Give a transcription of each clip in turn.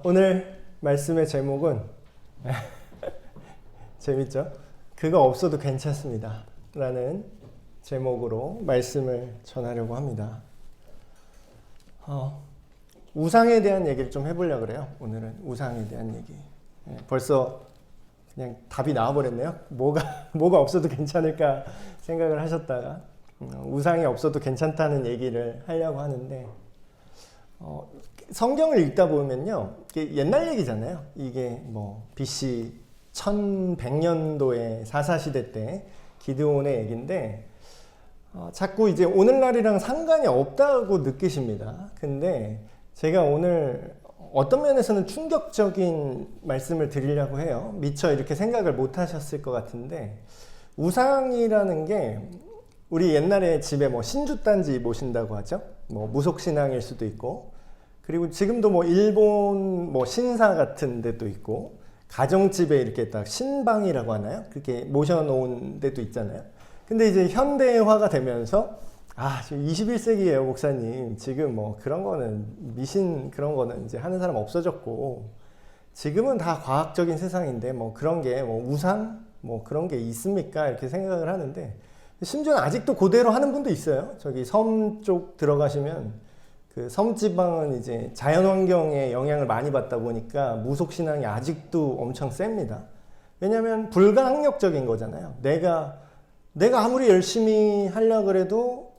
오늘 말씀의 제목은 재밌죠? 그거 없어도 괜찮습니다 라는 제목으로 말씀을 전하려고 합니다. 우상에 대한 얘기를 좀 해보려고 그래요. 오늘은 우상에 대한 얘기. 벌써 그냥 답이 나와버렸네요. 뭐가 없어도 괜찮을까 생각을 하셨다가 우상이 없어도 괜찮다는 얘기를 하려고 하는데, 성경을 읽다 보면요, 이게 옛날 얘기잖아요. 이게 뭐 BC 1100년도에 사사시대 때 기드온의 얘기인데, 자꾸 이제 오늘날이랑 상관이 없다고 느끼십니다. 근데 제가 오늘 어떤 면에서는 충격적인 말씀을 드리려고 해요. 미처 이렇게 생각을 못 하셨을 것 같은데, 우상이라는 게 우리 옛날에 집에 뭐 신주단지 모신다고 하죠. 뭐 무속신앙일 수도 있고, 그리고 지금도 뭐 일본 뭐 신사 같은 데도 있고, 가정집에 이렇게 딱 신방이라고 하나요? 그렇게 모셔놓은 데도 있잖아요. 근데 이제 현대화가 되면서 지금 21세기예요, 목사님. 지금 뭐 그런 거는 미신 그런 거는 이제 하는 사람 없어졌고, 지금은 다 과학적인 세상인데 뭐 그런 게 뭐 우상 뭐 그런 게 있습니까? 이렇게 생각을 하는데, 심지어는 아직도 그대로 하는 분도 있어요. 저기 섬 쪽 들어가시면 그 섬지방은 이제 자연환경에 영향을 많이 받다 보니까 무속신앙이 아직도 엄청 셉니다. 왜냐하면 불가항력적인 거잖아요. 내가 아무리 열심히 하려고 해도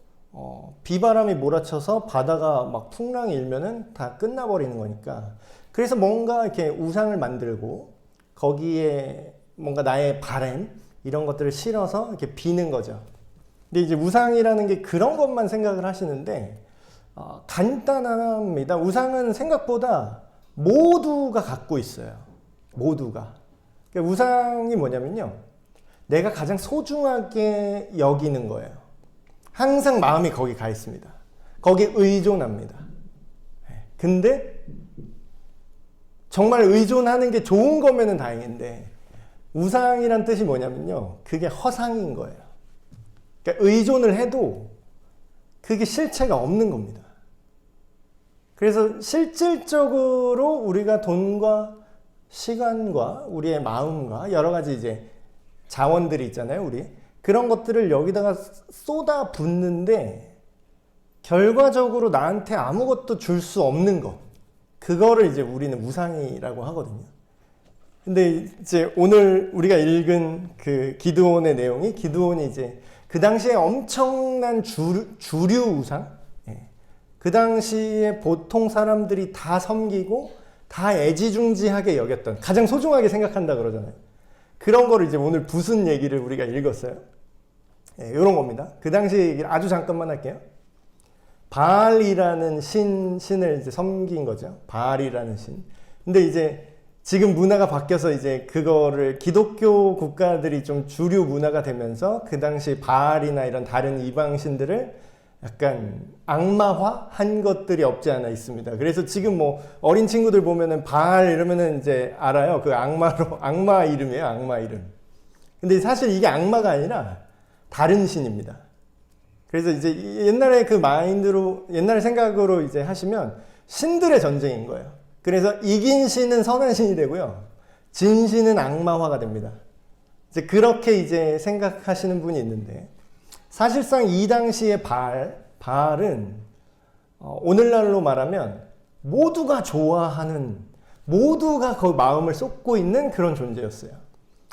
비바람이 몰아쳐서 바다가 막 풍랑이 일면은 다 끝나버리는 거니까, 그래서 뭔가 이렇게 우상을 만들고 거기에 뭔가 나의 바램 이런 것들을 실어서 이렇게 비는 거죠. 근데 이제 우상이라는 게 그런 것만 생각을 하시는데, 간단합니다. 우상은 생각보다 모두가 갖고 있어요. 모두가. 그러니까 우상이 뭐냐면요, 내가 가장 소중하게 여기는 거예요. 항상 마음이 거기 가 있습니다. 거기에 의존합니다. 근데 정말 의존하는 게 좋은 거면은 다행인데, 우상이란 뜻이 뭐냐면요, 그게 허상인 거예요. 그러니까 의존을 해도 그게 실체가 없는 겁니다. 그래서 실질적으로 우리가 돈과 시간과 우리의 마음과 여러 가지 이제 자원들이 있잖아요, 우리. 그런 것들을 여기다가 쏟아 붓는데 결과적으로 나한테 아무것도 줄 수 없는 것. 그거를 이제 우리는 우상이라고 하거든요. 근데 이제 오늘 우리가 읽은 그 기드온의 내용이, 기드온이 이제 그 당시에 엄청난 주류 우상, 그 당시에 보통 사람들이 다 섬기고 다 애지중지하게 여겼던, 가장 소중하게 생각한다 그러잖아요. 그런 거를 이제 오늘 부순 얘기를 우리가 읽었어요. 이런 겁니다. 그 당시 얘기를 아주 잠깐만 할게요. 바알이라는 신을 이제 섬긴 거죠. 바알이라는 신. 근데 이제 지금 문화가 바뀌어서 이제 그거를 기독교 국가들이 좀 주류 문화가 되면서 그 당시 바알이나 이런 다른 이방신들을 약간 악마화한 것들이 없지 않아 있습니다. 그래서 지금 뭐 어린 친구들 보면은 바알 이러면은 이제 알아요. 그 악마 이름이에요. 악마 이름. 근데 사실 이게 악마가 아니라 다른 신입니다. 그래서 이제 옛날에 그 마인드로, 옛날 생각으로 이제 하시면 신들의 전쟁인 거예요. 그래서 이긴 신은 선한 신이 되고요, 진 신은 악마화가 됩니다. 이제 그렇게 이제 생각하시는 분이 있는데, 사실상 이 당시의 바알은 오늘날로 말하면 모두가 좋아하는, 모두가 그 마음을 쏟고 있는 그런 존재였어요.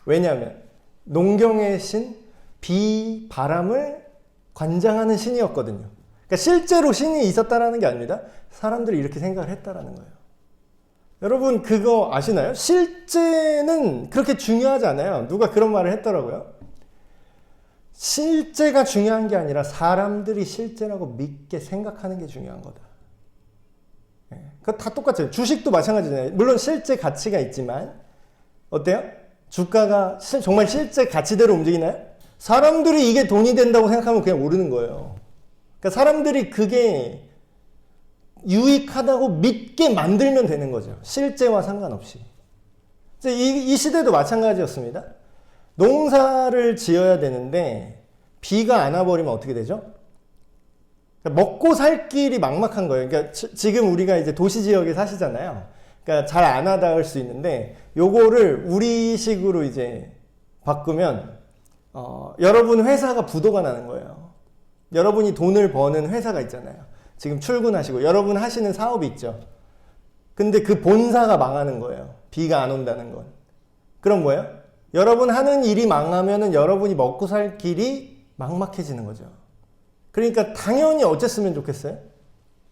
왜냐하면 농경의 신, 비, 바람을 관장하는 신이었거든요. 그러니까 실제로 신이 있었다라는 게 아닙니다. 사람들이 이렇게 생각을 했다라는 거예요. 여러분 그거 아시나요? 실제는 그렇게 중요하지 않아요. 누가 그런 말을 했더라고요. 실제가 중요한 게 아니라 사람들이 실제라고 믿게 생각하는 게 중요한 거다. 그거 다 똑같아요. 주식도 마찬가지잖아요. 물론 실제 가치가 있지만 어때요? 주가가 정말 실제 가치대로 움직이나요? 사람들이 이게 돈이 된다고 생각하면 그냥 오르는 거예요. 그러니까 사람들이 그게 유익하다고 믿게 만들면 되는 거죠. 실제와 상관없이. 이 시대도 마찬가지였습니다. 농사를 지어야 되는데 비가 안 와버리면 어떻게 되죠? 먹고 살 길이 막막한 거예요. 그러니까 지금 우리가 이제 도시 지역에 사시잖아요. 그러니까 잘 안 와닿을 수 있는데 요거를 우리식으로 이제 바꾸면 여러분 회사가 부도가 나는 거예요. 여러분이 돈을 버는 회사가 있잖아요. 지금 출근하시고 여러분 하시는 사업이 있죠. 근데 그 본사가 망하는 거예요. 비가 안 온다는 건. 그럼 뭐예요? 여러분 하는 일이 망하면은 여러분이 먹고 살 길이 막막해지는 거죠. 그러니까 당연히 어쨌으면 좋겠어요?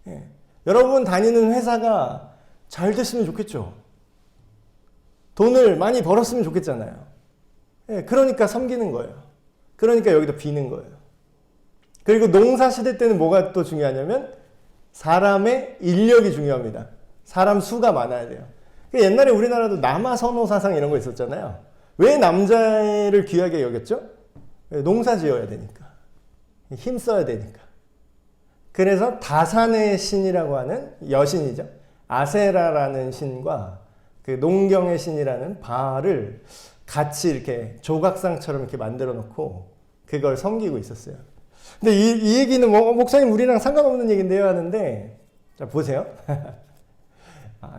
예. 여러분 다니는 회사가 잘 됐으면 좋겠죠. 돈을 많이 벌었으면 좋겠잖아요. 예. 그러니까 섬기는 거예요. 그러니까 여기다 비는 거예요. 그리고 농사 시대 때는 뭐가 또 중요하냐면 사람의 인력이 중요합니다. 사람 수가 많아야 돼요. 옛날에 우리나라도 남아선호 사상 이런 거 있었잖아요. 왜 남자를 귀하게 여겼죠? 농사 지어야 되니까. 힘 써야 되니까. 그래서 다산의 신이라고 하는 여신이죠. 아세라라는 신과 그 농경의 신이라는 바알을 같이 이렇게 조각상처럼 이렇게 만들어 놓고 그걸 섬기고 있었어요. 근데 이 얘기는 뭐 목사님 우리랑 상관없는 얘기인데요 하는데 자 보세요.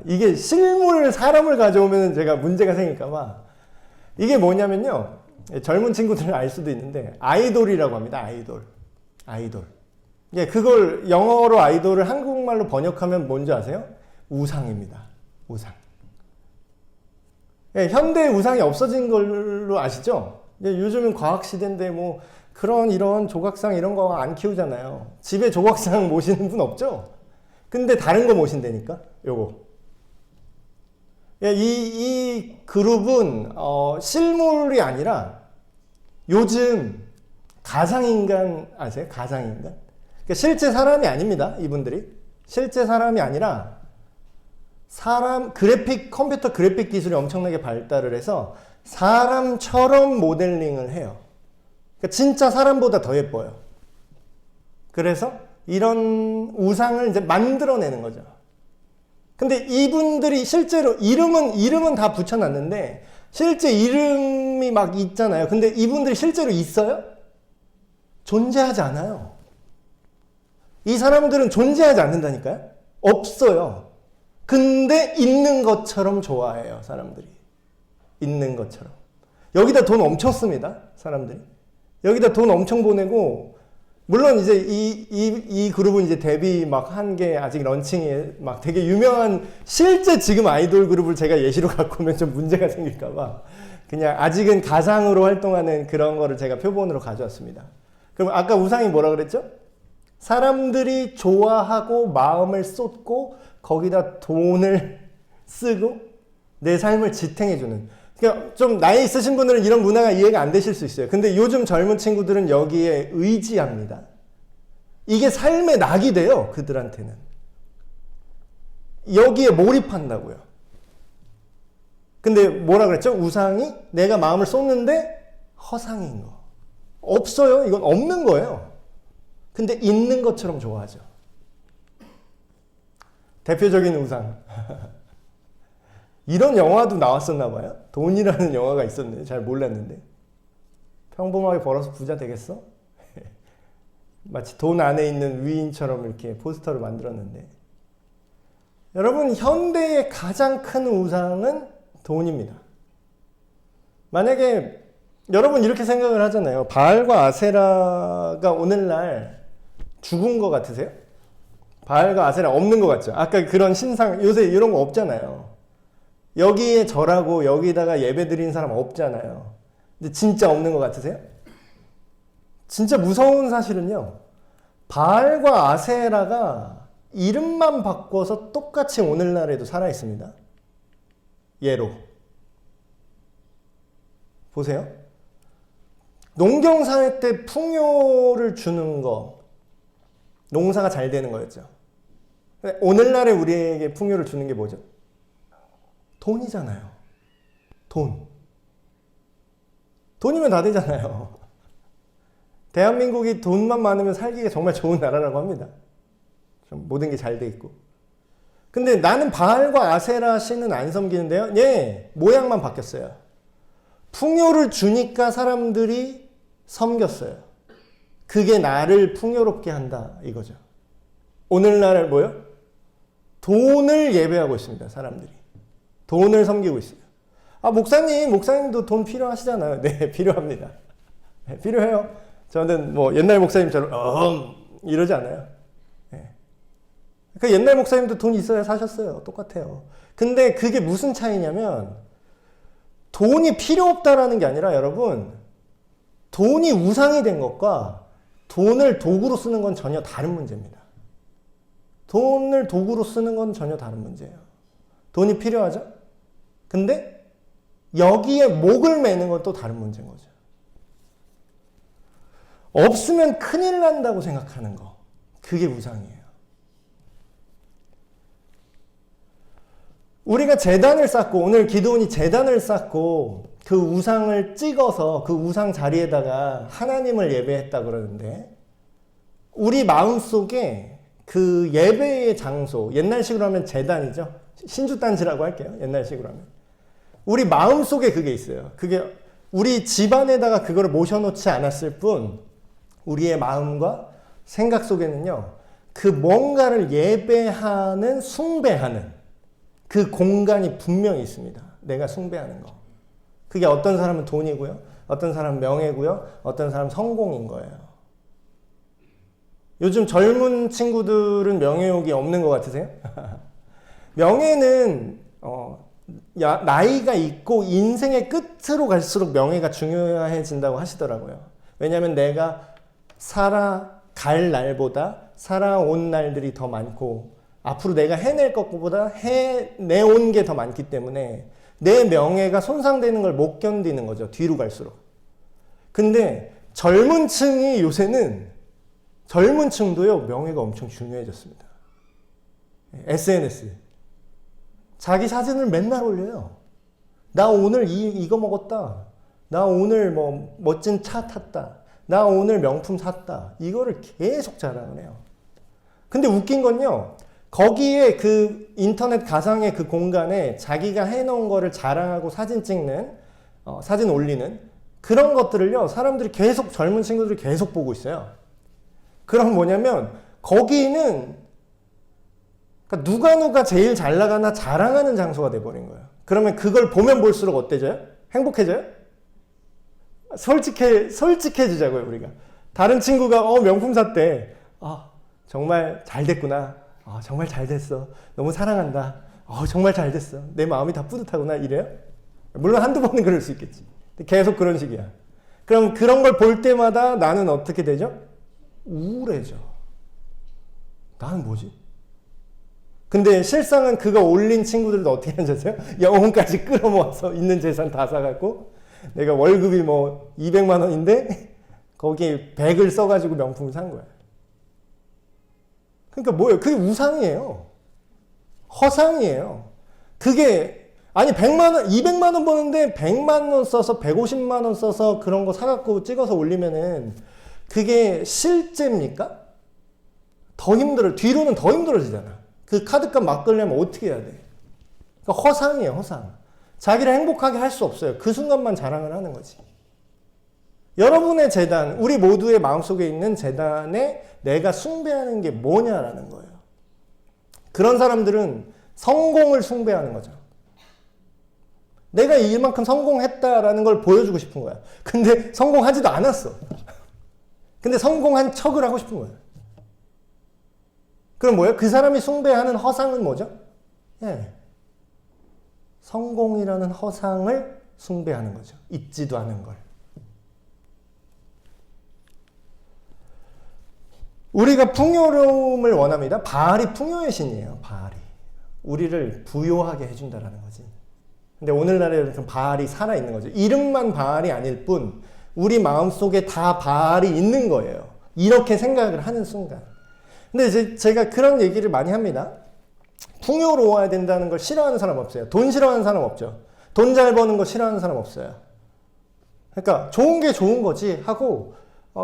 이게 실물 사람을 가져오면 제가 문제가 생길까봐 이게 뭐냐면요. 젊은 친구들은 알 수도 있는데 아이돌이라고 합니다. 아이돌. 예, 그걸 영어로 아이돌을 한국말로 번역하면 뭔지 아세요? 우상입니다. 우상. 예, 현대의 우상이 없어진 걸로 아시죠? 예, 요즘은 과학 시대인데 뭐 그런 이런 조각상 이런 거 안 키우잖아요. 집에 조각상 모시는 분 없죠? 근데 다른 거 모신다니까? 요거. 예, 이 그룹은 실물이 아니라 요즘 가상인간 아세요? 가상인간? 그러니까 실제 사람이 아닙니다. 이분들이. 실제 사람이 아니라 컴퓨터 그래픽 기술이 엄청나게 발달을 해서 사람처럼 모델링을 해요. 그러니까 진짜 사람보다 더 예뻐요. 그래서 이런 우상을 이제 만들어내는 거죠. 근데 이분들이 실제로 이름은 다 붙여놨는데 실제 이름이 막 있잖아요. 근데 이분들이 실제로 있어요? 존재하지 않아요. 이 사람들은 존재하지 않는다니까요? 없어요. 근데 있는 것처럼 좋아해요, 사람들이. 있는 것처럼. 여기다 돈 엄청 씁니다, 사람들이. 여기다 돈 엄청 보내고, 물론 이제 이 그룹은 이제 데뷔 막 한 게 아직 런칭에 막 되게 유명한 실제 지금 아이돌 그룹을 제가 예시로 갖고 오면 좀 문제가 생길까봐 그냥 아직은 가상으로 활동하는 그런 거를 제가 표본으로 가져왔습니다. 그럼 아까 우상이 뭐라 그랬죠? 사람들이 좋아하고 마음을 쏟고 거기다 돈을 쓰고 내 삶을 지탱해주는. 그러니까 좀 나이 있으신 분들은 이런 문화가 이해가 안 되실 수 있어요. 근데 요즘 젊은 친구들은 여기에 의지합니다. 이게 삶의 낙이 돼요, 그들한테는. 여기에 몰입한다고요. 근데 뭐라 그랬죠? 우상이 내가 마음을 쏟는데 허상인 거. 없어요. 이건 없는 거예요. 근데 있는 것처럼 좋아하죠. 대표적인 우상. 이런 영화도 나왔었나 봐요. 돈이라는 영화가 있었는데 잘 몰랐는데. 평범하게 벌어서 부자 되겠어? 마치 돈 안에 있는 위인처럼 이렇게 포스터를 만들었는데. 여러분, 현대의 가장 큰 우상은 돈입니다. 만약에 여러분 이렇게 생각을 하잖아요. 바알과 아세라가 오늘날 죽은 것 같으세요? 바알과 아세라 없는 것 같죠? 아까 그런 신상, 요새 이런 거 없잖아요. 여기에 절하고 여기다가 예배 드리는 사람 없잖아요. 근데 진짜 없는 것 같으세요? 진짜 무서운 사실은요. 바알과 아세라가 이름만 바꿔서 똑같이 오늘날에도 살아있습니다. 예로. 보세요. 농경사회 때 풍요를 주는 거, 농사가 잘 되는 거였죠. 오늘날에 우리에게 풍요를 주는 게 뭐죠? 돈이잖아요. 돈. 돈이면 다 되잖아요. 대한민국이 돈만 많으면 살기가 정말 좋은 나라라고 합니다. 좀 모든 게 잘 돼 있고. 근데 나는 바알과 아세라 신은 안 섬기는데요. 예, 모양만 바뀌었어요. 풍요를 주니까 사람들이 섬겼어요. 그게 나를 풍요롭게 한다 이거죠. 오늘날 뭐요? 돈을 예배하고 있습니다. 사람들이. 돈을 섬기고 있어요. 아, 목사님도 돈 필요하시잖아요. 네, 필요합니다. 네, 필요해요. 저는 뭐 옛날 목사님처럼 이러지 않아요. 네. 그 옛날 목사님도 돈 있어야 사셨어요. 똑같아요. 근데 그게 무슨 차이냐면 돈이 필요 없다라는 게 아니라 여러분, 돈이 우상이 된 것과 돈을 도구로 쓰는 건 전혀 다른 문제입니다. 돈을 도구로 쓰는 건 전혀 다른 문제예요. 돈이 필요하죠? 근데 여기에 목을 매는 건 또 다른 문제인 거죠. 없으면 큰일 난다고 생각하는 거. 그게 우상이에요. 우리가 제단을 쌓고, 오늘 기드온이 제단을 쌓고 그 우상을 찍어서 그 우상 자리에다가 하나님을 예배했다 그러는데, 우리 마음속에 그 예배의 장소, 옛날식으로 하면 제단이죠. 신주단지라고 할게요. 옛날식으로 하면. 우리 마음속에 그게 있어요. 그게 우리 집안에다가 그거를 모셔놓지 않았을 뿐 우리의 마음과 생각 속에는요, 그 뭔가를 예배하는, 숭배하는 그 공간이 분명히 있습니다. 내가 숭배하는 거. 그게 어떤 사람은 돈이고요, 어떤 사람은 명예고요, 어떤 사람은 성공인 거예요. 요즘 젊은 친구들은 명예욕이 없는 것 같으세요? 명예는 나이가 있고 인생의 끝으로 갈수록 명예가 중요해진다고 하시더라고요. 왜냐하면 내가 살아갈 날보다 살아온 날들이 더 많고 앞으로 내가 해낼 것보다 해내온 게 더 많기 때문에 내 명예가 손상되는 걸 못 견디는 거죠. 뒤로 갈수록. 근데 젊은 층이 요새는, 젊은 층도요, 명예가 엄청 중요해졌습니다. SNS. 자기 사진을 맨날 올려요. 나 오늘 이거 먹었다. 나 오늘 뭐 멋진 차 탔다. 나 오늘 명품 샀다. 이거를 계속 자랑을 해요. 근데 웃긴 건요, 거기에 그 인터넷 가상의 그 공간에 자기가 해놓은 거를 자랑하고 사진 찍는, 사진 올리는 그런 것들을요, 사람들이 계속, 젊은 친구들이 계속 보고 있어요. 그럼 뭐냐면, 거기는 그러니까 누가 제일 잘 나가나 자랑하는 장소가 돼버린 거예요. 그러면 그걸 보면 볼수록 어때져요? 행복해져요? 솔직해지자고요, 우리가. 다른 친구가 명품 샀대. 아, 정말 잘 됐구나. 아, 정말 잘 됐어. 너무 사랑한다. 정말 잘 됐어. 내 마음이 다 뿌듯하구나. 이래요? 물론 한두 번은 그럴 수 있겠지. 계속 그런 식이야. 그럼 그런 걸 볼 때마다 나는 어떻게 되죠? 우울해져. 나는 뭐지? 근데 실상은 그거 올린 친구들도 어떻게 하셨어요? 영혼까지 끌어모아서 있는 재산 다 사갖고, 내가 월급이 뭐 200만 원인데 거기에 100을 써가지고 명품을 산 거야. 그러니까 뭐예요? 그게 우상이에요. 허상이에요. 그게, 아니 100만 원, 200만 원 버는데 100만 원 써서 150만 원 써서 그런 거 사갖고 찍어서 올리면은 그게 실제입니까? 더 힘들어. 뒤로는 더 힘들어지잖아. 그 카드값 막으려면 어떻게 해야 돼? 그러니까 허상이에요, 허상. 자기를 행복하게 할 수 없어요. 그 순간만 자랑을 하는 거지. 여러분의 재단, 우리 모두의 마음속에 있는 재단에 내가 숭배하는 게 뭐냐라는 거예요. 그런 사람들은 성공을 숭배하는 거죠. 내가 이만큼 성공했다라는 걸 보여주고 싶은 거야. 근데 성공하지도 않았어. 근데 성공한 척을 하고 싶은 거야. 그럼 뭐예요? 그 사람이 숭배하는 허상은 뭐죠? 예. 성공이라는 허상을 숭배하는 거죠. 있지도 않은 걸. 우리가 풍요로움을 원합니다. 바알이 풍요의 신이에요. 바알이. 우리를 부요하게 해준다라는 거지. 근데 오늘날에 바알이 살아있는 거죠. 이름만 바알이 아닐 뿐 우리 마음속에 다 바알이 있는 거예요. 이렇게 생각을 하는 순간. 근데 이제 제가 그런 얘기를 많이 합니다. 풍요로워야 된다는 걸 싫어하는 사람 없어요. 돈 싫어하는 사람 없죠. 돈 잘 버는 거 싫어하는 사람 없어요. 그러니까 좋은 게 좋은 거지 하고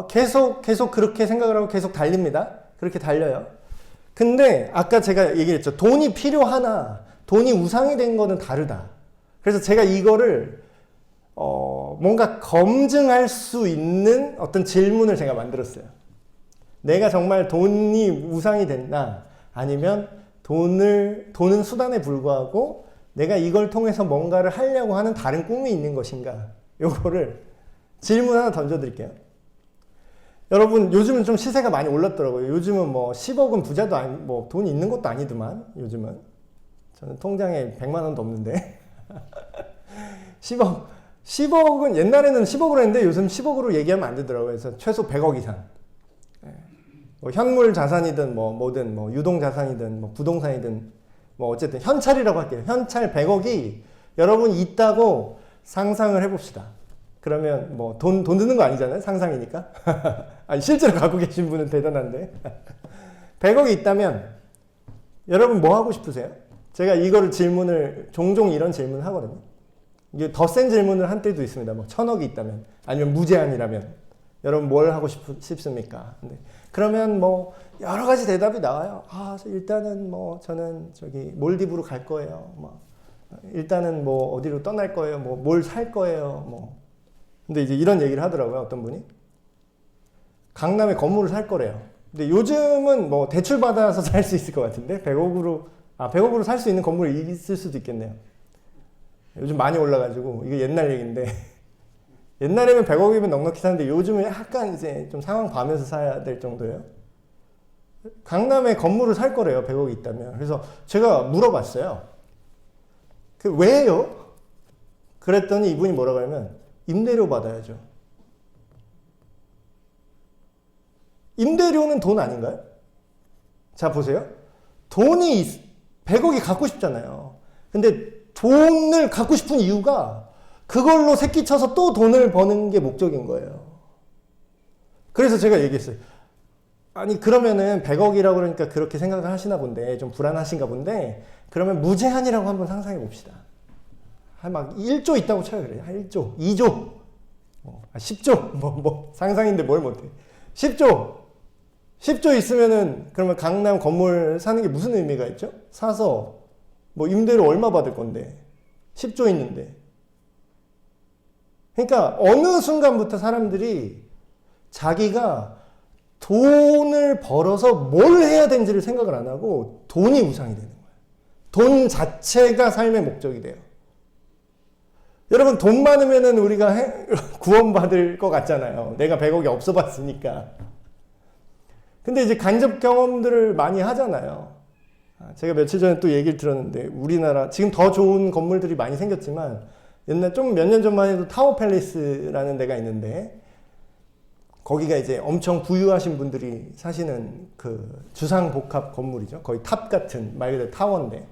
계속 그렇게 생각을 하고 계속 달립니다. 그렇게 달려요. 근데 아까 제가 얘기했죠. 돈이 필요하나 돈이 우상이 된 거는 다르다. 그래서 제가 이거를 뭔가 검증할 수 있는 어떤 질문을 제가 만들었어요. 내가 정말 돈이 우상이 됐나? 아니면 돈은 수단에 불과하고 내가 이걸 통해서 뭔가를 하려고 하는 다른 꿈이 있는 것인가? 요거를 질문 하나 던져드릴게요. 여러분, 요즘은 좀 시세가 많이 올랐더라고요. 요즘은 뭐 10억은 부자도 아니, 뭐 돈이 있는 것도 아니더만, 요즘은. 저는 통장에 100만 원도 없는데. 10억은 옛날에는 10억으로 했는데 요즘 10억으로 얘기하면 안 되더라고요. 그래서 최소 100억 이상. 뭐 현물 자산이든 뭐든 뭐 유동 자산이든 뭐 부동산이든 뭐 어쨌든 현찰이라고 할게요. 현찰 100억이 여러분 있다고 상상을 해봅시다. 그러면 뭐 돈 드는 거 아니잖아요. 상상이니까. 아니 실제로 갖고 계신 분은 대단한데. 100억이 있다면 여러분 뭐 하고 싶으세요? 제가 이거를 종종 이런 질문을 하거든요. 이게 더 센 질문을 한 때도 있습니다. 뭐 1000억이 있다면 아니면 무제한이라면 여러분 뭘 하고 싶습니까? 근데 그러면 뭐 여러 가지 대답이 나와요. 일단은 뭐 저는 저기 몰디브로 갈 거예요. 뭐 일단은 뭐 어디로 떠날 거예요. 뭐 뭘 살 거예요. 뭐 근데 이제 이런 얘기를 하더라고요. 어떤 분이 강남에 건물을 살 거래요. 근데 요즘은 뭐 대출 받아서 살 수 있을 것 같은데 100억으로 살 수 있는 건물이 있을 수도 있겠네요. 요즘 많이 올라가지고 이게 옛날 얘기인데 옛날에는 100억이면 넉넉히 사는데 요즘은 약간 이제 좀 상황 봐면서 사야 될 정도예요. 강남에 건물을 살 거래요. 100억이 있다면. 그래서 제가 물어봤어요. 왜요? 그랬더니 이분이 뭐라고 하냐면 임대료 받아야죠. 임대료는 돈 아닌가요? 자 보세요. 100억이 갖고 싶잖아요. 근데 돈을 갖고 싶은 이유가 그걸로 새끼 쳐서 또 돈을 버는 게 목적인 거예요. 그래서 제가 얘기했어요. 아니 그러면은 100억이라고 그러니까 그렇게 생각을 하시나 본데 좀 불안하신가 본데 그러면 무제한이라고 한번 상상해 봅시다. 한 막 1조 있다고 쳐요. 그래요. 1조, 2조, 10조 상상인데 뭘 못해. 10조 있으면은 그러면 강남 건물 사는 게 무슨 의미가 있죠? 사서 뭐 임대료 얼마 받을 건데 10조 있는데. 그러니까 어느 순간부터 사람들이 자기가 돈을 벌어서 뭘 해야 되는지를 생각을 안 하고 돈이 우상이 되는 거예요. 돈 자체가 삶의 목적이 돼요. 여러분 돈 많으면은 우리가 구원받을 것 같잖아요. 내가 100억이 없어 봤으니까. 근데 이제 간접 경험들을 많이 하잖아요. 제가 며칠 전에 또 얘기를 들었는데 우리나라 지금 더 좋은 건물들이 많이 생겼지만 옛날 좀 몇 년 전만 해도 타워 팰리스라는 데가 있는데 거기가 이제 엄청 부유하신 분들이 사시는 그 주상복합 건물이죠. 거의 탑 같은 말 그대로 타워인데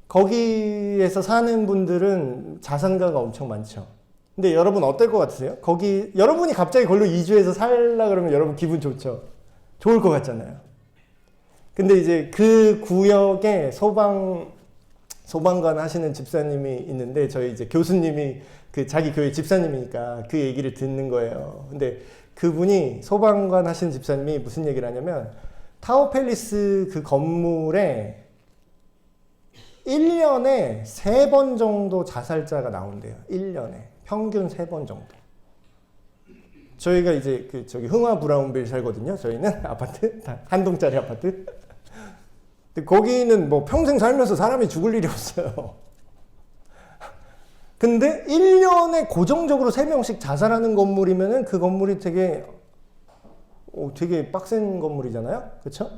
거기에서 사는 분들은 자산가가 엄청 많죠. 근데 여러분 어떨 것 같으세요? 여러분이 갑자기 걸로 이주해서 살라 그러면 여러분 기분 좋죠? 좋을 것 같잖아요. 근데 이제 그 구역에 소방관 하시는 집사님이 있는데 저희 이제 교수님이 자기 교회 집사님이니까 그 얘기를 듣는 거예요. 근데 그분이 소방관 하시는 집사님이 무슨 얘기를 하냐면 타워 팰리스 그 건물에 1년에 3번 정도 자살자가 나온대요. 1년에. 평균 3번 정도. 저희가 이제 저기 흥화 브라운빌 살거든요. 저희는 아파트. 한 동짜리 아파트. 근데 거기는 뭐 평생 살면서 사람이 죽을 일이 없어요. 근데 1년에 고정적으로 3명씩 자살하는 건물이면은 그 건물이 되게 빡센 건물이잖아요. 그쵸?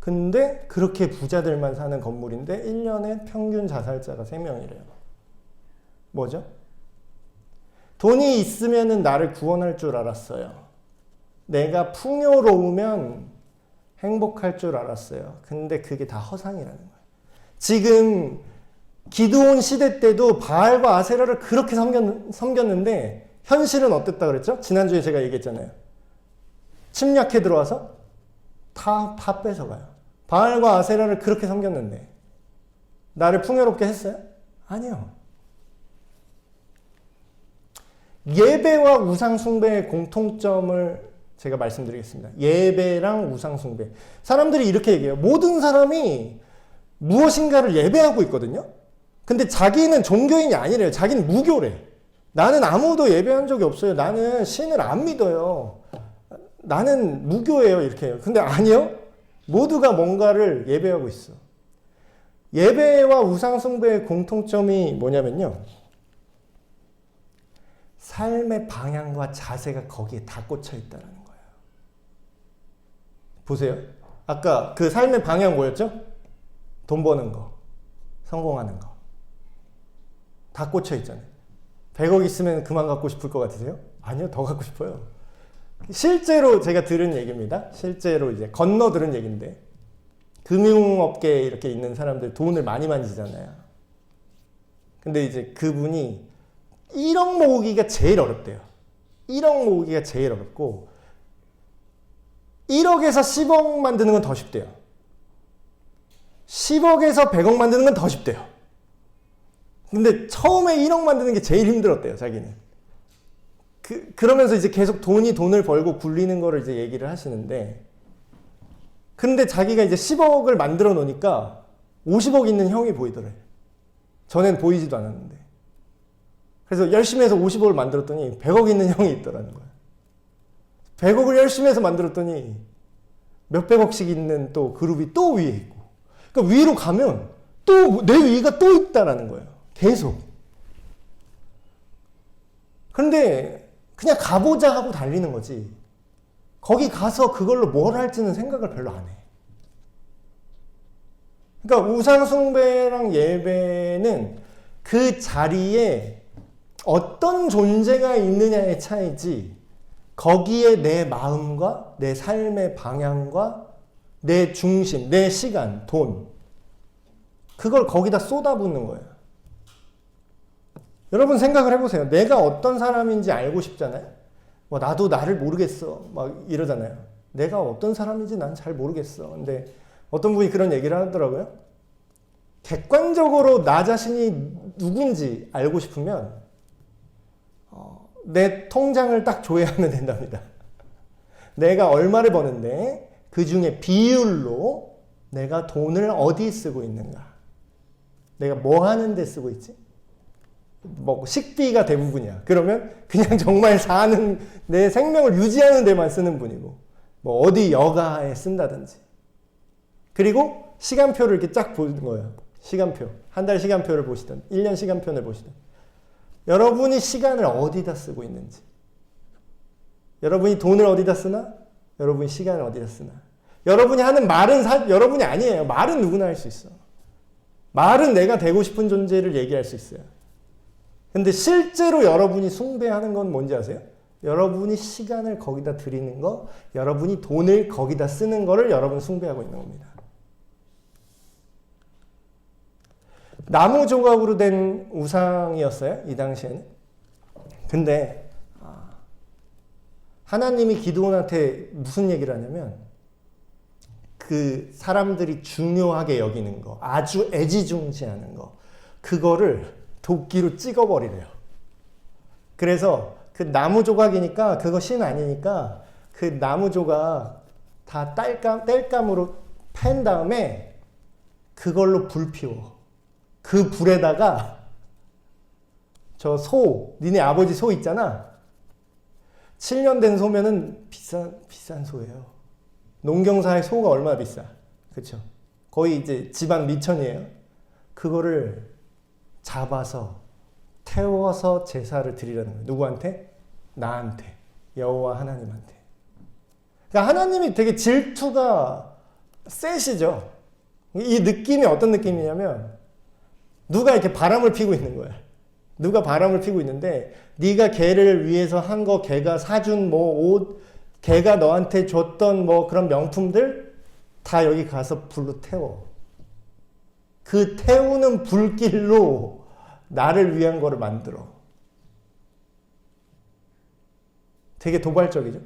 근데 그렇게 부자들만 사는 건물인데 1년에 평균 자살자가 3명이래요. 뭐죠? 돈이 있으면은 나를 구원할 줄 알았어요. 내가 풍요로우면 행복할 줄 알았어요. 근데 그게 다 허상이라는 거예요. 지금 기드온 시대 때도 바알과 아세라를 그렇게 섬겼는데 현실은 어땠다 그랬죠? 지난주에 제가 얘기했잖아요. 침략해 들어와서 다 뺏어가요. 바알과 아세라를 그렇게 섬겼는데 나를 풍요롭게 했어요? 아니요. 예배와 우상숭배의 공통점을 제가 말씀드리겠습니다. 예배랑 우상숭배. 사람들이 이렇게 얘기해요. 모든 사람이 무엇인가를 예배하고 있거든요. 근데 자기는 종교인이 아니래요. 자기는 무교래. 나는 아무도 예배한 적이 없어요. 나는 신을 안 믿어요. 나는 무교예요. 이렇게 해요. 근데 아니요. 모두가 뭔가를 예배하고 있어. 예배와 우상숭배의 공통점이 뭐냐면요. 삶의 방향과 자세가 거기에 다 꽂혀 있다는 거예요. 보세요. 아까 그 삶의 방향 뭐였죠? 돈 버는 거, 성공하는 거. 다 꽂혀 있잖아요. 100억 있으면 그만 갖고 싶을 것 같으세요? 아니요, 더 갖고 싶어요. 실제로 제가 들은 얘기입니다. 실제로 이제 건너 들은 얘기인데, 금융업계에 이렇게 있는 사람들 돈을 많이 만지잖아요. 근데 이제 그분이 1억 모으기가 제일 어렵대요. 1억 모으기가 제일 어렵고 1억에서 10억 만드는 건 더 쉽대요. 10억에서 100억 만드는 건 더 쉽대요. 근데 처음에 1억 만드는 게 제일 힘들었대요, 자기는. 그러면서 이제 계속 돈을 벌고 굴리는 거를 이제 얘기를 하시는데, 근데 자기가 이제 10억을 만들어 놓으니까 50억 있는 형이 보이더래. 전엔 보이지도 않았는데. 그래서 열심히 해서 50억을 만들었더니 100억 있는 형이 있더라는 거야. 100억을 열심히 해서 만들었더니 몇백억씩 있는 또 그룹이 또 위에 있고. 그러니까 위로 가면 또 내 위가 또 있다라는 거예요. 계속. 그런데 그냥 가보자 하고 달리는 거지. 거기 가서 그걸로 뭘 할지는 생각을 별로 안 해. 그러니까 우상숭배랑 예배는 그 자리에 어떤 존재가 있느냐의 차이지, 거기에 내 마음과 내 삶의 방향과 내 중심, 내 시간, 돈, 그걸 거기다 쏟아붓는 거예요. 여러분 생각을 해보세요. 내가 어떤 사람인지 알고 싶잖아요. 뭐 나도 나를 모르겠어 막 이러잖아요. 내가 어떤 사람인지 난 잘 모르겠어. 근데 어떤 분이 그런 얘기를 하더라고요. 객관적으로 나 자신이 누군지 알고 싶으면 내 통장을 딱 조회하면 된답니다. 내가 얼마를 버는데 그 중에 비율로 내가 돈을 어디 쓰고 있는가, 내가 뭐 하는 데 쓰고 있지, 뭐 식비가 대부분이야. 그러면 그냥 정말 사는, 내 생명을 유지하는 데만 쓰는 분이고, 뭐 어디 여가에 쓴다든지. 그리고 시간표를 이렇게 쫙 보는 거예요. 시간표. 한 달 시간표를 보시든 1년 시간표를 보시든 여러분이 시간을 어디다 쓰고 있는지, 여러분이 돈을 어디다 쓰나, 여러분이 시간을 어디다 쓰나. 여러분이 하는 말은 여러분이 아니에요. 말은 누구나 할 수 있어. 말은 내가 되고 싶은 존재를 얘기할 수 있어요. 근데 실제로 여러분이 숭배하는 건 뭔지 아세요? 여러분이 시간을 거기다 드리는 거, 여러분이 돈을 거기다 쓰는 거를 여러분 숭배하고 있는 겁니다. 나무 조각으로 된 우상이었어요, 이 당시에는. 근데 하나님이 기드온한테 무슨 얘기를 하냐면, 그 사람들이 중요하게 여기는 거, 아주 애지중지하는 거, 그거를 도끼로 찍어버리래요. 그래서 그 나무 조각이니까, 그거 신 아니니까 그 나무 조각 다 땔감으로 팬 다음에 그걸로 불 피워. 그 불에다가 저 소, 니네 아버지 소 있잖아. 7년 된 소면은 비싼 소예요. 농경사의 소가 얼마나 비싸. 그쵸? 거의 이제 집안 미천이에요. 그거를 잡아서 태워서 제사를 드리라는 거예요. 누구한테? 나한테. 여호와 하나님한테. 그러니까 하나님이 되게 질투가 세시죠. 이 느낌이 어떤 느낌이냐면, 누가 이렇게 바람을 피고 있는 거야. 누가 바람을 피고 있는데, 네가 걔를 위해서 한 거, 걔가 사준 뭐 옷, 걔가 너한테 줬던 뭐 그런 명품들 다 여기 가서 불로 태워. 그 태우는 불길로 나를 위한 거를 만들어. 되게 도발적이죠.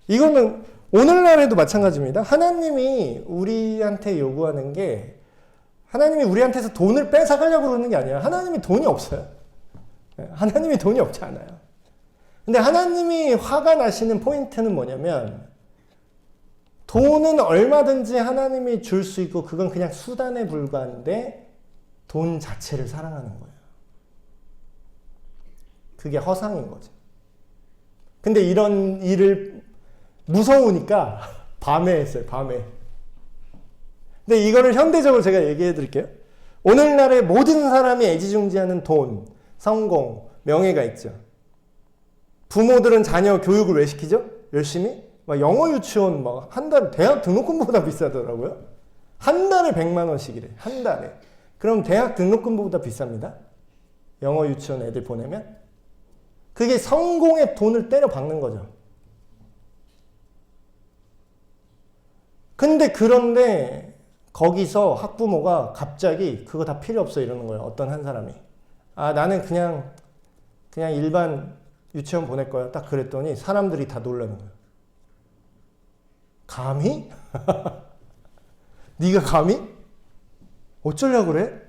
이거는 오늘날에도 마찬가지입니다. 하나님이 우리한테 요구하는 게, 하나님이 우리한테서 돈을 뺏어가려고 그러는 게 아니라, 하나님이 돈이 없어요. 하나님이 돈이 없지 않아요. 근데 하나님이 화가 나시는 포인트는 뭐냐면, 돈은 얼마든지 하나님이 줄 수 있고 그건 그냥 수단에 불과한데 돈 자체를 사랑하는 거예요. 그게 허상인 거죠. 근데 이런 일을 무서우니까 밤에 했어요. 밤에. 근데 이거를 현대적으로 제가 얘기해 드릴게요. 오늘날의 모든 사람이 애지중지하는 돈, 성공, 명예가 있죠. 부모들은 자녀 교육을 왜 시키죠? 열심히? 막 영어 유치원 막 한 달 대학 등록금보다 비싸더라고요. 한 달에 100만 원씩이래. 한 달에. 그럼 대학 등록금보다 비쌉니다. 영어 유치원 애들 보내면. 그게 성공의 돈을 때려 박는 거죠. 그런데 거기서 학부모가 갑자기 그거 다 필요 없어 이러는 거예요. 어떤 한 사람이. 아, 나는 그냥 일반 유치원 보낼 거야. 딱 그랬더니 사람들이 다 놀라는 거예요. 감히? 네가 감히? 어쩌려고 그래?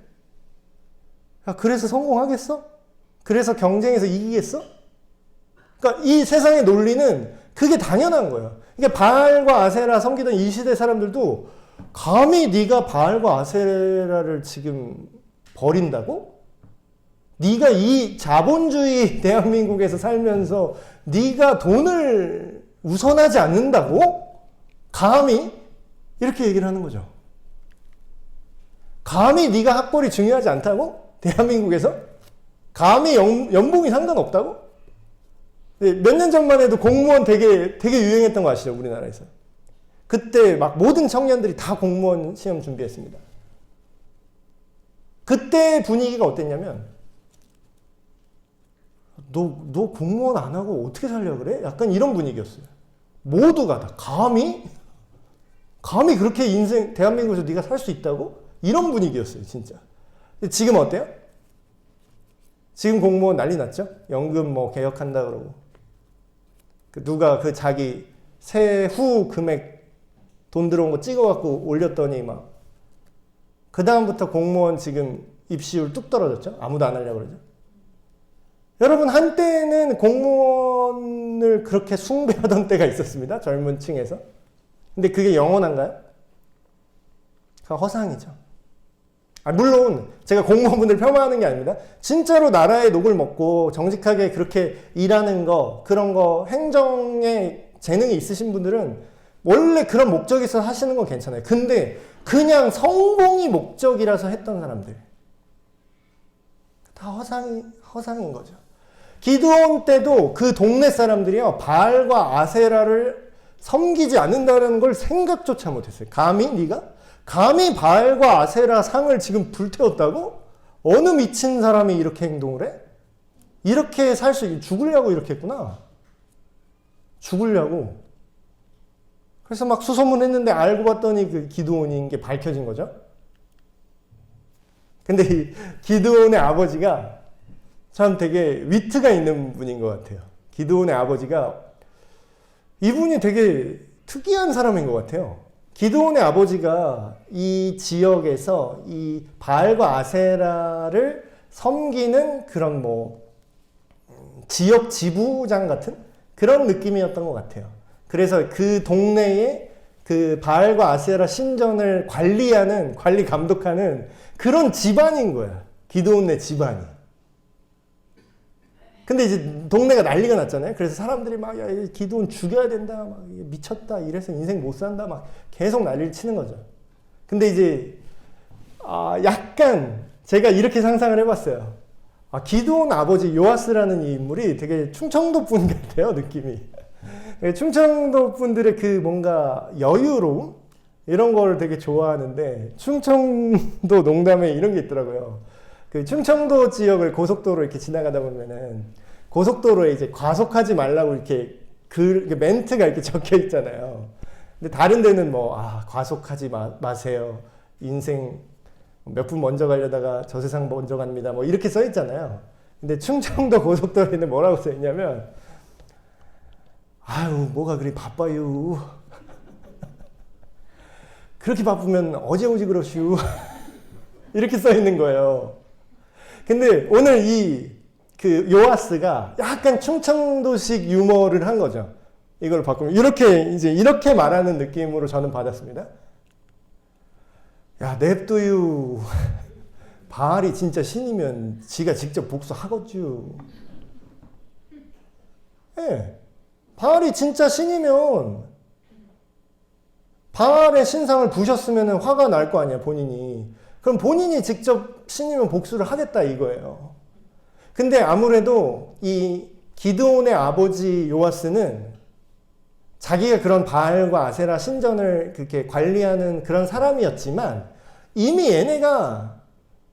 야, 그래서 성공하겠어? 그래서 경쟁에서 이기겠어? 그러니까 이 세상의 논리는 그게 당연한 거예요. 그러니까 바알과 아세라 섬기던 이 시대 사람들도 감히 네가 바알과 아세라를 지금 버린다고? 네가 이 자본주의 대한민국에서 살면서 네가 돈을 우선하지 않는다고? 감히? 이렇게 얘기를 하는 거죠. 감히 네가 학벌이 중요하지 않다고? 대한민국에서? 감히 연봉이 상관없다고? 몇 년 전만 해도 공무원 되게 유행했던 거 아시죠? 우리나라에서. 그때 막 모든 청년들이 다 공무원 시험 준비했습니다. 그때 분위기가 어땠냐면 너 공무원 안 하고 어떻게 살려 그래? 약간 이런 분위기였어요. 모두가 다 감히 그렇게 인생 대한민국에서 네가 살 수 있다고? 이런 분위기였어요, 진짜. 근데 지금 어때요? 지금 공무원 난리 났죠? 연금 뭐 개혁한다 그러고. 누가 그 자기 세후 금액 돈 들어온 거 찍어갖고 올렸더니 막 그 다음부터 공무원 지금 입시율 뚝 떨어졌죠? 아무도 안 하려고 그러죠. 여러분, 한때는 공무원을 그렇게 숭배하던 때가 있었습니다. 젊은 층에서. 근데 그게 영원한가요? 허상이죠. 물론 제가 공무원분들 폄하하는 게 아닙니다. 진짜로 나라의 녹을 먹고 정직하게 그렇게 일하는 거, 그런 거, 행정에 재능이 있으신 분들은 원래 그런 목적이 있어서 하시는 건 괜찮아요. 근데 그냥 성공이 목적이라서 했던 사람들 다 허상인 거죠. 기드온 때도 그 동네 사람들이요, 바알과 아세라를 섬기지 않는다는 걸 생각조차 못했어요. 감히 바알과 아세라 상을 지금 불태웠다고? 어느 미친 사람이 이렇게 행동을 해? 이렇게 살 수, 죽으려고 이렇게 했구나. 죽으려고. 그래서 막 수소문했는데 알고 봤더니 그 기드온인 게 밝혀진 거죠. 근데 이 기드온의 아버지가 참 되게 위트가 있는 분인 것 같아요. 기드온의 아버지가 이분이 되게 특이한 사람인 것 같아요. 기드온의 아버지가 이 지역에서 이 바알과 아세라를 섬기는 그런 뭐 지역 지부장 같은 그런 느낌이었던 것 같아요. 그래서 그 동네에 그 바알과 아세라 신전을 관리 감독하는 그런 집안인 거야. 기드온네 집안이. 근데 이제 동네가 난리가 났잖아요. 그래서 사람들이 막, 야, 기드온 죽여야 된다. 막, 미쳤다. 이래서 인생 못 산다. 막 계속 난리를 치는 거죠. 근데 이제, 약간 제가 이렇게 상상을 해봤어요. 기드온 아버지 요아스라는 이 인물이 되게 충청도 분 같아요. 느낌이. 충청도 분들의 그 뭔가 여유로움? 이런 걸 되게 좋아하는데, 충청도 농담에 이런 게 있더라고요. 그 충청도 지역을 고속도로 이렇게 지나가다 보면은 고속도로에 이제 과속하지 말라고 이렇게 멘트가 이렇게 적혀 있잖아요. 근데 다른 데는 뭐, 과속하지 마세요. 인생 몇 분 먼저 가려다가 저 세상 먼저 갑니다. 뭐 이렇게 써 있잖아요. 근데 충청도 고속도로에는 뭐라고 써 있냐면, 아유, 뭐가 그리 바빠요. 그렇게 바쁘면 어제 오지 그러시오. 이렇게 써 있는 거예요. 근데 오늘 그 요아스가 약간 충청도식 유머를 한 거죠. 이걸 바꾸면 이렇게 말하는 느낌으로 저는 받았습니다. 야, 냅두유. 바알이 진짜 신이면 지가 직접 복수하겠죠. 예. 바알이 진짜 신이면 바알의 신상을 부셨으면 화가 날 거 아니야, 본인이. 그럼 본인이 직접 신이면 복수를 하겠다 이거예요. 근데 아무래도 이 기드온의 아버지 요아스는 자기가 그런 바알과 아세라 신전을 그렇게 관리하는 그런 사람이었지만 이미 얘네가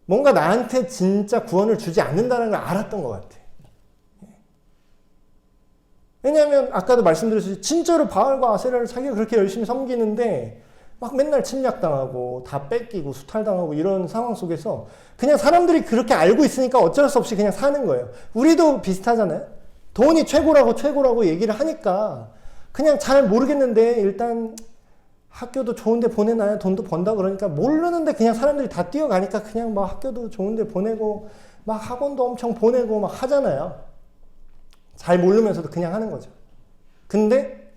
뭔가 나한테 진짜 구원을 주지 않는다는 걸 알았던 것 같아. 왜냐하면 아까도 말씀드렸듯이 진짜로 바알과 아세라를 자기가 그렇게 열심히 섬기는데 막 맨날 침략당하고 다 뺏기고 수탈당하고 이런 상황 속에서 그냥 사람들이 그렇게 알고 있으니까 어쩔 수 없이 그냥 사는 거예요. 우리도 비슷하잖아요. 돈이 최고라고 얘기를 하니까 그냥 잘 모르겠는데 일단 학교도 좋은데 보내놔야 돈도 번다 그러니까 모르는데 그냥 사람들이 다 뛰어가니까 그냥 막 학교도 좋은데 보내고 막 학원도 엄청 보내고 막 하잖아요. 잘 모르면서도 그냥 하는 거죠. 근데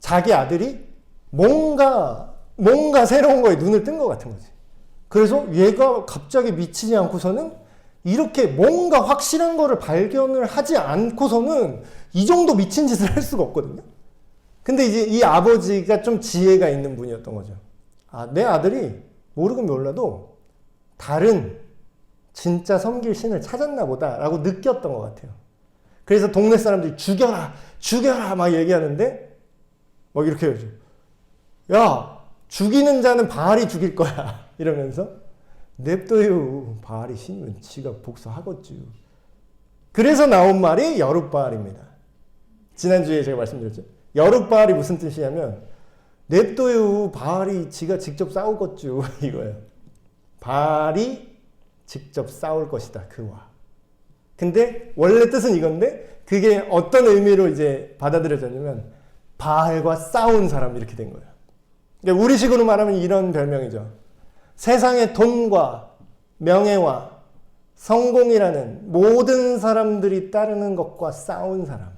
자기 아들이 뭔가 새로운 거에 눈을 뜬 것 같은 거지. 그래서 얘가 갑자기 미치지 않고서는 이렇게 뭔가 확실한 거를 발견을 하지 않고서는 이 정도 미친 짓을 할 수가 없거든요. 근데 이제 이 아버지가 좀 지혜가 있는 분이었던 거죠. 아, 내 아들이 모르긴 몰라도 다른 진짜 섬길 신을 찾았나 보다라고 느꼈던 것 같아요. 그래서 동네 사람들이 죽여라 막 얘기하는데 막 이렇게 해야죠. 야, 죽이는 자는 바알이 죽일 거야 이러면서 냅둬요. 바알이 신이면 지가 복수하겠죠. 그래서 나온 말이 여룻바알입니다. 지난주에 제가 말씀드렸죠. 여룻바알이 무슨 뜻이냐면 냅둬요. 바알이 지가 직접 싸우겠죠 이거예요. 바알이 직접 싸울 것이다 그와. 근데 원래 뜻은 이건데 그게 어떤 의미로 이제 받아들여졌냐면 바알과 싸운 사람 이렇게 된 거예요. 그러니까 우리식으로 말하면 이런 별명이죠. 세상의 돈과 명예와 성공이라는 모든 사람들이 따르는 것과 싸운 사람.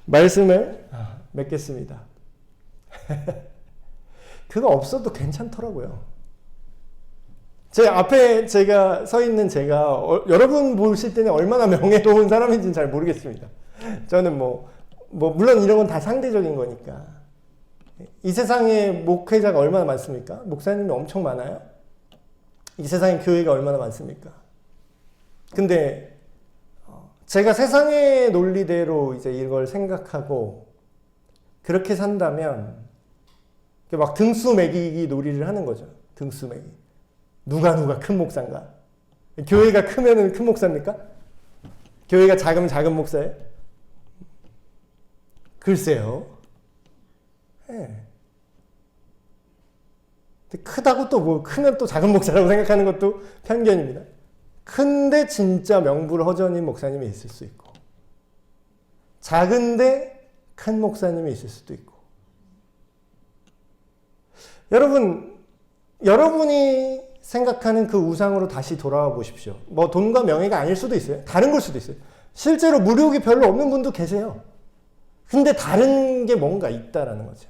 말씀을 맺겠습니다. 그거 없어도 괜찮더라고요. 제 앞에 제가 서 있는 제가 여러분 보실 때는 얼마나 명예로운 사람인지는 잘 모르겠습니다. 저는 물론 이런 건 다 상대적인 거니까. 이 세상에 목회자가 얼마나 많습니까? 목사님이 엄청 많아요? 이 세상에 교회가 얼마나 많습니까? 근데 제가 세상의 논리대로 이제 이걸 생각하고 그렇게 산다면 막 등수 매기기 놀이를 하는 거죠. 등수 매기. 누가 큰 목사인가? 교회가 크면은 큰 목사입니까? 교회가 작으면 작은 목사예요? 글쎄요. 네. 크다고 또 크면 또 작은 목사라고 생각하는 것도 편견입니다. 큰데 진짜 명불허전인 목사님이 있을 수 있고, 작은데 큰 목사님이 있을 수도 있고. 여러분이 생각하는 그 우상으로 다시 돌아와 보십시오. 돈과 명예가 아닐 수도 있어요. 다른 걸 수도 있어요. 실제로 무력이 별로 없는 분도 계세요. 근데 다른 게 뭔가 있다라는 거죠.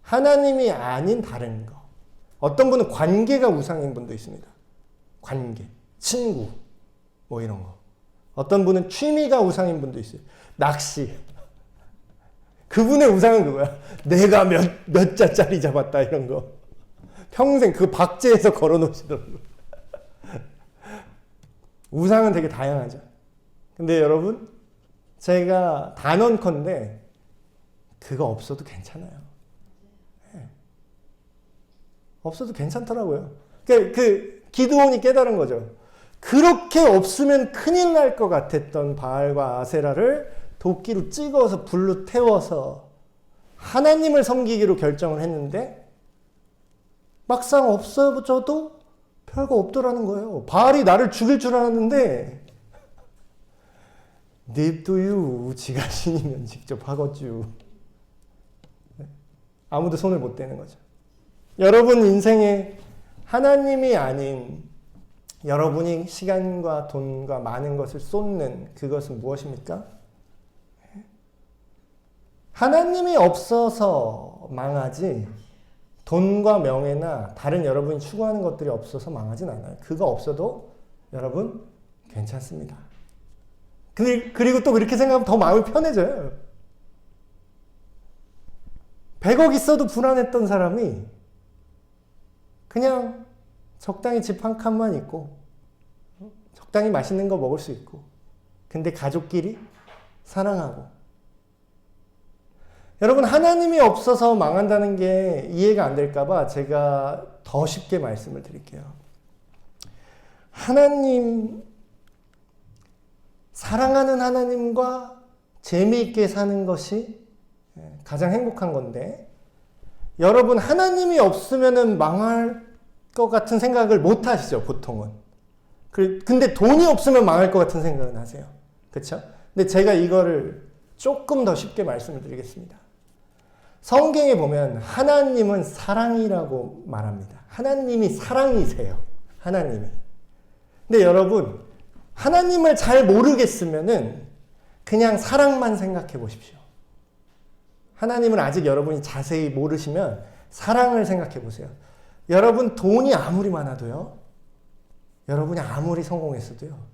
하나님이 아닌 다른 거. 어떤 분은 관계가 우상인 분도 있습니다. 관계, 친구, 이런 거. 어떤 분은 취미가 우상인 분도 있어요. 낚시. 그분의 우상은 그거야. 내가 몇 자짜리 잡았다 이런 거. 평생 그 박제해서 걸어놓으시더라고요. 우상은 되게 다양하죠. 근데 여러분, 제가 단언컨대 그거 없어도 괜찮아요. 네. 없어도 괜찮더라고요. 그 기드온이 깨달은 거죠. 그렇게 없으면 큰일 날 것 같았던 바알과 아세라를 도끼로 찍어서 불로 태워서 하나님을 섬기기로 결정을 했는데 막상 없어져도 별거 없더라는 거예요. 바알이 나를 죽일 줄 알았는데 냅둬요. 지가 신이면 직접 하겠죠. 아무도 손을 못 대는 거죠. 여러분 인생에 하나님이 아닌 여러분이 시간과 돈과 많은 것을 쏟는 그것은 무엇입니까? 하나님이 없어서 망하지 돈과 명예나 다른 여러분이 추구하는 것들이 없어서 망하진 않아요. 그거 없어도 여러분 괜찮습니다. 그리고 또 그렇게 생각하면 더 마음이 편해져요. 100억 있어도 불안했던 사람이 그냥 적당히 집 한 칸만 있고 적당히 맛있는 거 먹을 수 있고 근데 가족끼리 사랑하고. 여러분, 하나님이 없어서 망한다는 게 이해가 안 될까봐 제가 더 쉽게 말씀을 드릴게요. 하나님, 사랑하는 하나님과 재미있게 사는 것이 가장 행복한 건데, 여러분, 하나님이 없으면 망할 것 같은 생각을 못 하시죠, 보통은. 근데 돈이 없으면 망할 것 같은 생각은 하세요. 그렇죠? 근데 제가 이거를 조금 더 쉽게 말씀을 드리겠습니다. 성경에 보면 하나님은 사랑이라고 말합니다. 하나님이 사랑이세요. 하나님이. 근데 여러분, 하나님을 잘 모르겠으면은 그냥 사랑만 생각해 보십시오. 하나님을 아직 여러분이 자세히 모르시면 사랑을 생각해 보세요. 여러분, 돈이 아무리 많아도요, 여러분이 아무리 성공했어도요,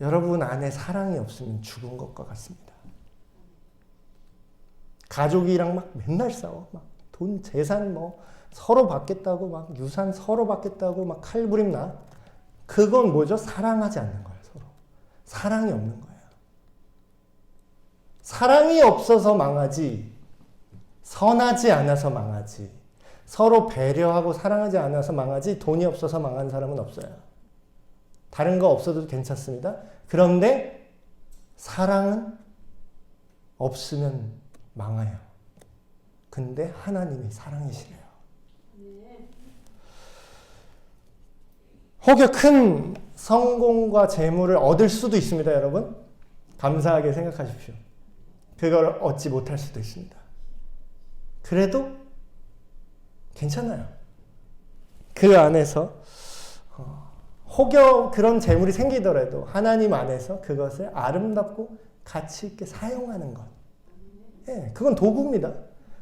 여러분 안에 사랑이 없으면 죽은 것과 같습니다. 가족이랑 막 맨날 싸워. 막 돈, 재산 뭐 서로 받겠다고 막 유산 서로 받겠다고 막 칼부림 나. 그건 뭐죠? 사랑하지 않는 거예요, 서로. 사랑이 없는 거예요. 사랑이 없어서 망하지, 선하지 않아서 망하지, 서로 배려하고 사랑하지 않아서 망하지, 돈이 없어서 망한 사람은 없어요. 다른 거 없어도 괜찮습니다. 그런데 사랑은 없으면 망해요. 근데 하나님이 사랑이시래요. 혹여 큰 성공과 재물을 얻을 수도 있습니다, 여러분. 감사하게 생각하십시오. 그걸 얻지 못할 수도 있습니다. 그래도 괜찮아요. 그 안에서 혹여 그런 재물이 생기더라도 하나님 안에서 그것을 아름답고 가치 있게 사용하는 것. 예, 그건 도구입니다.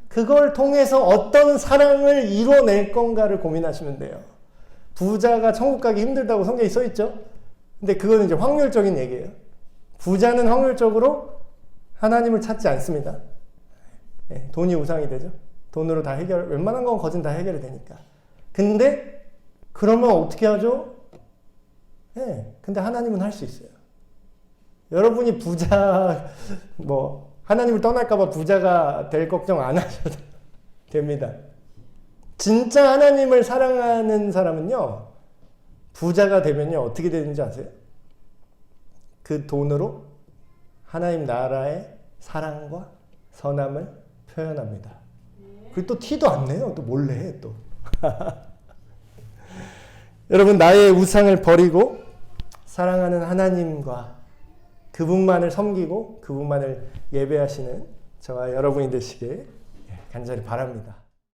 그걸 통해서 어떤 사랑을 이뤄낼 건가를 고민하시면 돼요. 부자가 천국 가기 힘들다고 성경에 써 있죠? 근데 그거는 이제 확률적인 얘기예요. 부자는 확률적으로 하나님을 찾지 않습니다. 예, 돈이 우상이 되죠. 돈으로 다 웬만한 건 거진 다 해결이 되니까. 근데 그러면 어떻게 하죠? 예, 근데 하나님은 할 수 있어요. 여러분이 부자, 하나님을 떠날까봐 부자가 될 걱정 안 하셔도 됩니다. 진짜 하나님을 사랑하는 사람은요, 부자가 되면요, 어떻게 되는지 아세요? 그 돈으로 하나님 나라의 사랑과 선함을 표현합니다. 그리고 또 티도 안 내요. 또 몰래 해, 또. 여러분, 나의 우상을 버리고 사랑하는 하나님과 그분만을 섬기고 그분만을 예배하시는 저와 여러분이 되시길 간절히 바랍니다.